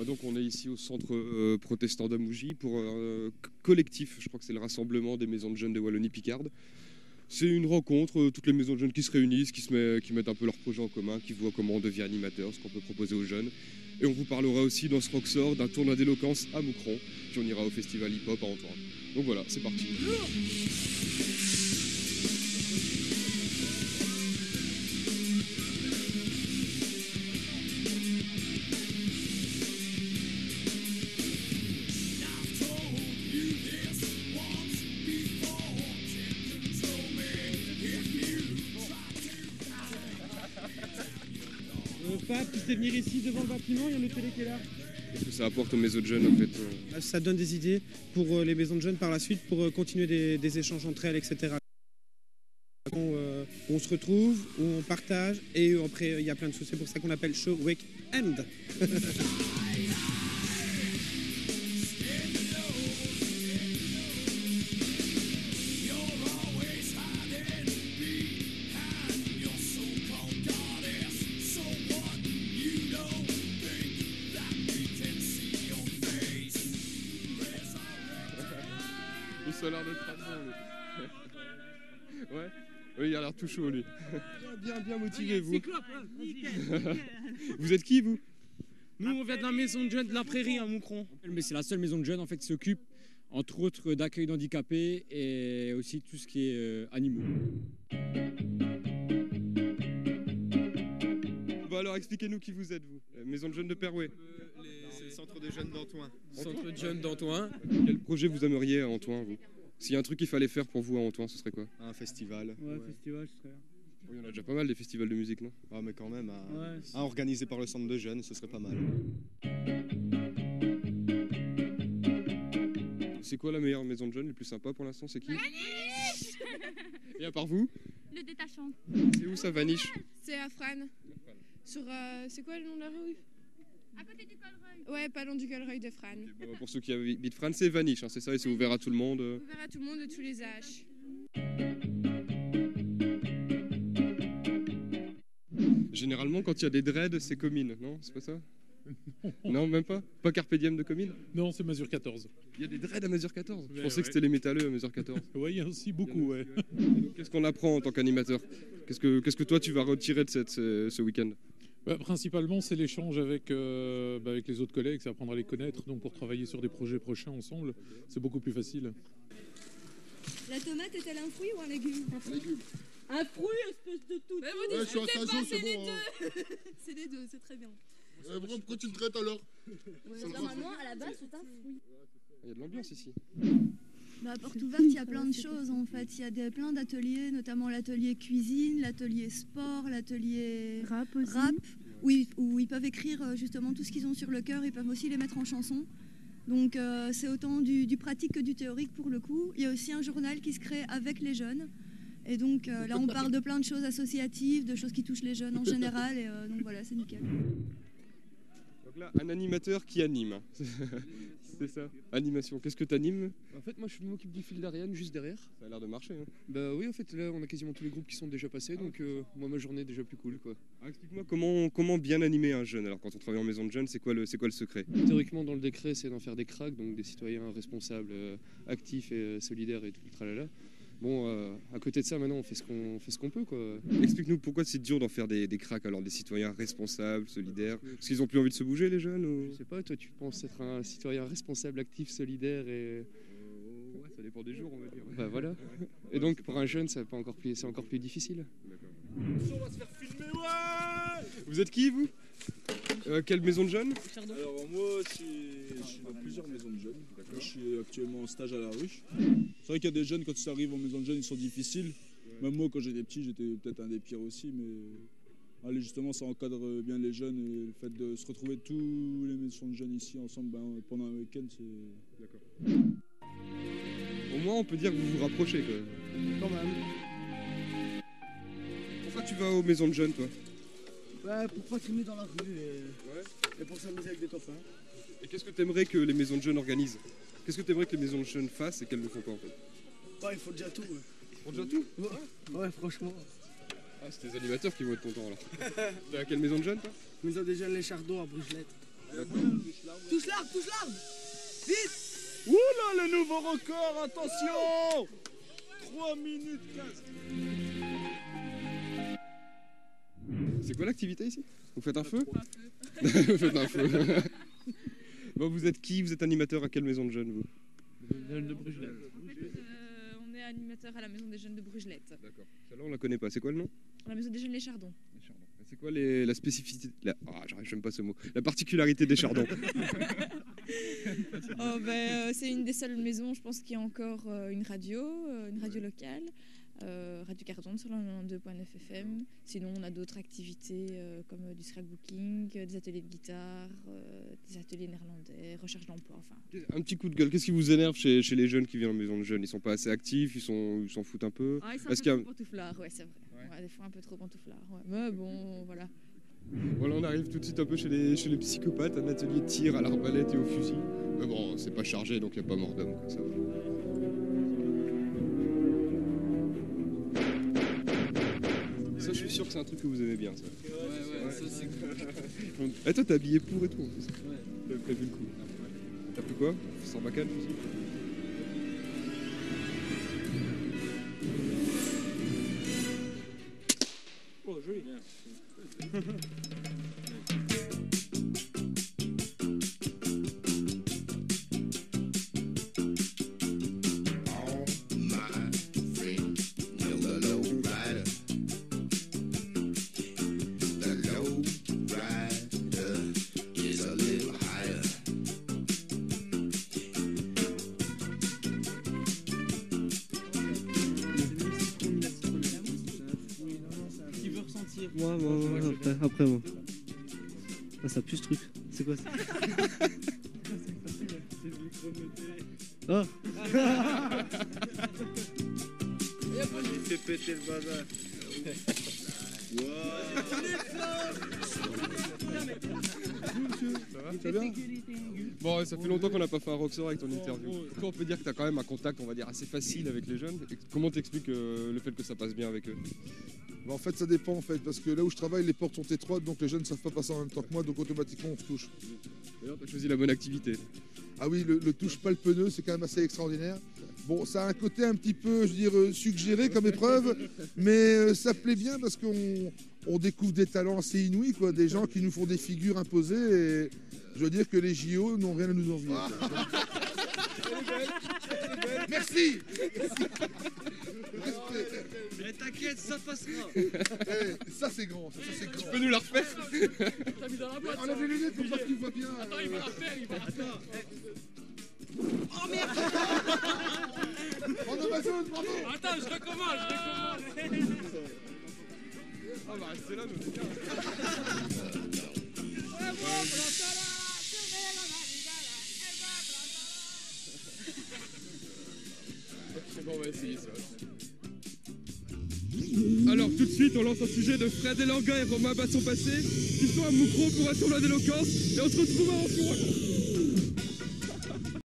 Donc on est ici au centre protestant d'Amougy pour un collectif, je crois que c'est le rassemblement des maisons de jeunes de Wallonie-Picarde. C'est une rencontre, toutes les maisons de jeunes qui se réunissent, qui mettent un peu leurs projets en commun, qui voient comment on devient animateur, ce qu'on peut proposer aux jeunes. Et on vous parlera aussi dans ce Roxor d'un tournoi d'éloquence à Moucron, puis on ira au festival hip-hop à Antoine. Donc voilà, c'est parti. Fab, tu sais venir ici devant le bâtiment, il y a le télé qui est là. Qu'est-ce que ça apporte aux maisons de jeunes en fait Ça donne des idées pour les maisons de jeunes par la suite, pour continuer des échanges entre elles, etc. On se retrouve, où on partage, et après il y a plein de choses. C'est pour ça qu'on appelle Show Weekend. Il a l'air d'être pas bon, lui. Ouais. Oui, il a l'air tout chaud, lui. Bien motivé, vous. Vous êtes qui, vous? Nous, on vient de la maison de jeunes de la Prairie à Moucron. Mais c'est la seule maison de jeunes en fait, qui s'occupe, entre autres, d'accueil d'handicapés et aussi tout ce qui est animaux. Bon, alors, expliquez-nous qui vous êtes, vous. Maison de jeunes de Perouet. C'est le centre de jeunes d'Antoine. Centre de jeunes d'Antoine. Quel projet vous aimeriez à Antoine, vous? S'il y a un truc qu'il fallait faire pour vous à Antoine, ce serait quoi? Un festival. Ouais, festival, ce serait... Il y en a déjà pas mal des festivals de musique, non? Ah, mais quand même, Ouais, un organisé par le centre de jeunes, ce serait pas mal. C'est quoi la meilleure maison de jeunes, les plus sympa pour l'instant? C'est qui? Et à part vous? Le détachant. C'est où ça, Vaniche? C'est à Frane. Sur, c'est quoi le nom de la rue? À côté du Colreuil. Ouais, pas loin du Colreuil de Frane. Okay, bon, pour ceux qui habitent Frane, c'est Vaniche, hein, c'est ça, et c'est ouvert à tout le monde. Ouvert à tout le monde de tous les âges. Généralement, quand il y a des dreads, c'est commune, non? C'est pas ça? Non, même pas? Pas Carpe Diem de commune? Non, c'est mesure 14. Il y a des dreads à mesure 14? Je Ouais, pensais que c'était les métalleux à mesure 14. Oui, il y a aussi beaucoup, ouais. Qu'est-ce qu'on apprend en tant qu'animateur? Qu'est-ce que toi, tu vas retirer de ce week-end? Principalement, c'est l'échange avec les autres collègues, c'est apprendre à les connaître. Donc, pour travailler sur des projets prochains ensemble, c'est beaucoup plus facile. La tomate est-elle un fruit ou un légume? Un légume. Un fruit, espèce de tout. Mais vous dites, c'est les deux. C'est les deux, c'est très bien. Pourquoi tu le traites alors? Normalement, à la base, c'est un fruit. Il y a de l'ambiance ici. À Porte Ouverte, il y a plein de choses en fait. Il y a plein d'ateliers, notamment l'atelier cuisine, l'atelier sport, l'atelier rap, oui, où ils peuvent écrire justement tout ce qu'ils ont sur le cœur. Ils peuvent aussi les mettre en chanson. Donc c'est autant du pratique que du théorique pour le coup. Il y a aussi un journal qui se crée avec les jeunes. Et donc là, on parle de plein de choses associatives, de choses qui touchent les jeunes en général. Et donc voilà, c'est nickel. Donc là, un animateur qui anime. C'est ça. Animation. Qu'est-ce que tu animes? En fait, moi, je m'occupe du fil d'Ariane juste derrière. Ça a l'air de marcher. Hein. Bah oui, en fait, là, on a quasiment tous les groupes qui sont déjà passés, donc moi, ma journée est déjà plus cool, quoi. Alors, explique-moi comment bien animer un jeune. Alors, quand on travaille en maison de jeunes, c'est quoi le secret? Théoriquement, dans le décret, c'est d'en faire des cracks, donc des citoyens responsables, actifs et solidaires et tout le tralala. Bon, à côté de ça, maintenant, on fait ce qu'on peut, quoi. Explique-nous pourquoi c'est dur d'en faire des cracks, alors des citoyens responsables, solidaires. Parce qu'ils ont plus envie de se bouger, les jeunes ou... Je sais pas, toi, tu penses être un citoyen responsable, actif, solidaire et... Ouais, ça dépend des jours, on va dire. Bah voilà. Et donc, pour un jeune, c'est encore plus difficile. D'accord. On va se faire filmer, ouais. Vous êtes qui, vous? Quelle maison de jeunes? Alors moi, je suis dans plusieurs maisons de jeunes. Moi, je suis actuellement en stage à la ruche. C'est vrai qu'il y a des jeunes, quand ils arrivent en maison de jeunes, ils sont difficiles. Ouais. Même moi, quand j'étais petit, j'étais peut-être un des pires aussi. Mais allez, justement, ça encadre bien les jeunes. Et le fait de se retrouver tous les maisons de jeunes ici ensemble pendant un week-end, c'est... D'accord. Au moins, on peut dire que vous vous rapprochez, quoi. Quand même. Pourquoi tu vas aux maisons de jeunes, toi? Pour pas traîner dans la rue et pour s'amuser avec des copains. Et qu'est-ce que tu aimerais que les maisons de jeunes organisent? Qu'est-ce que tu aimerais que les maisons de jeunes fassent et qu'elles ne font pas en fait? Il faut déjà tout. Ils font déjà tout? Ouais, franchement. Ah, c'est tes animateurs qui vont être contents alors. T'es à quelle maison de jeunes, toi? Maison des jeunes Les Chardons à Brugelette. Touche l'arbre, touche l'arbre. Vite. Oula, le nouveau record, attention. 3 minutes 15. C'est quoi l'activité ici? Vous faites un feu? Vous faites un feu. Bon, vous êtes qui? Vous êtes animateur à quelle maison de jeunes, vous? De Brugelette. En fait, on est animateur à la maison des jeunes de Brugelette. D'accord. Celle-là, on la connaît pas. C'est quoi le nom? La maison des jeunes Les Chardons. C'est quoi la spécificité j'arrive pas ce mot. La particularité des Chardons. C'est une des seules maisons, je pense, qui a encore une radio locale. Radio Cardon sur le 92.9 FM. Sinon, on a d'autres activités comme du scrapbooking, des ateliers de guitare, des ateliers néerlandais, recherche d'emploi. Enfin. Un petit coup de gueule. Qu'est-ce qui vous énerve chez les jeunes qui viennent en maison de jeunes? Ils sont pas assez actifs, ils s'en foutent un peu. Ils sont un peu trop pantouflards, ouais, c'est vrai. Ouais, des fois un peu trop pantouflards. Ouais. Mais bon, voilà. Voilà, on arrive tout de suite un peu chez les psychopathes, un atelier de tir à l'arbalète et au fusil. Mais bon, c'est pas chargé, donc il n'y a pas mort d'homme, ça va. Ça, je suis sûr que c'est un truc que vous aimez bien, ça. Ouais, ça c'est cool. Et toi, t'es habillé pour et tout, en plus. T'as prévu le coup. T'as pris quoi? 100 bacane, fusil. Oh, joli. Moi, après moi. Ah, ça pue ce truc. C'est quoi ça? Ah. Il fait péter le bazar. Ça va bien? Bon, ça fait longtemps qu'on n'a pas fait un Rockstar avec ton interview. On peut dire que tu as quand même un contact, on va dire, assez facile avec les jeunes. Comment t'expliques le fait que ça passe bien avec eux? En fait, ça dépend en fait, parce que là où je travaille, les portes sont étroites, donc les jeunes ne savent pas passer en même temps que moi, donc automatiquement on se touche. D'ailleurs, tu as choisi la bonne activité. Ah oui, le touche pas le pneu, c'est quand même assez extraordinaire. Bon, ça a un côté un petit peu, je veux dire, suggéré comme épreuve, mais ça plaît bien parce qu'on découvre des talents assez inouïs, quoi, des gens qui nous font des figures imposées, et je veux dire que les JO n'ont rien à nous envier. Merci. Mais t'inquiète, ça passera. Ça c'est grand, ça c'est grand. Tu peux nous la refaire? T'as mis dans la boîte. Enlève les lunettes pour pas que tu vois bien. Attends, il va la faire, il va la faire. Oh merde. En Amazon, bravo. Attends, je recommence. Ah bah restez là, nous. Bon, on va essayer ça. Alors tout de suite on lance un sujet de Fred Elanga et Romain Basson-Passé qui sont un micro pour un tournoi d'éloquence et on se retrouve en cours.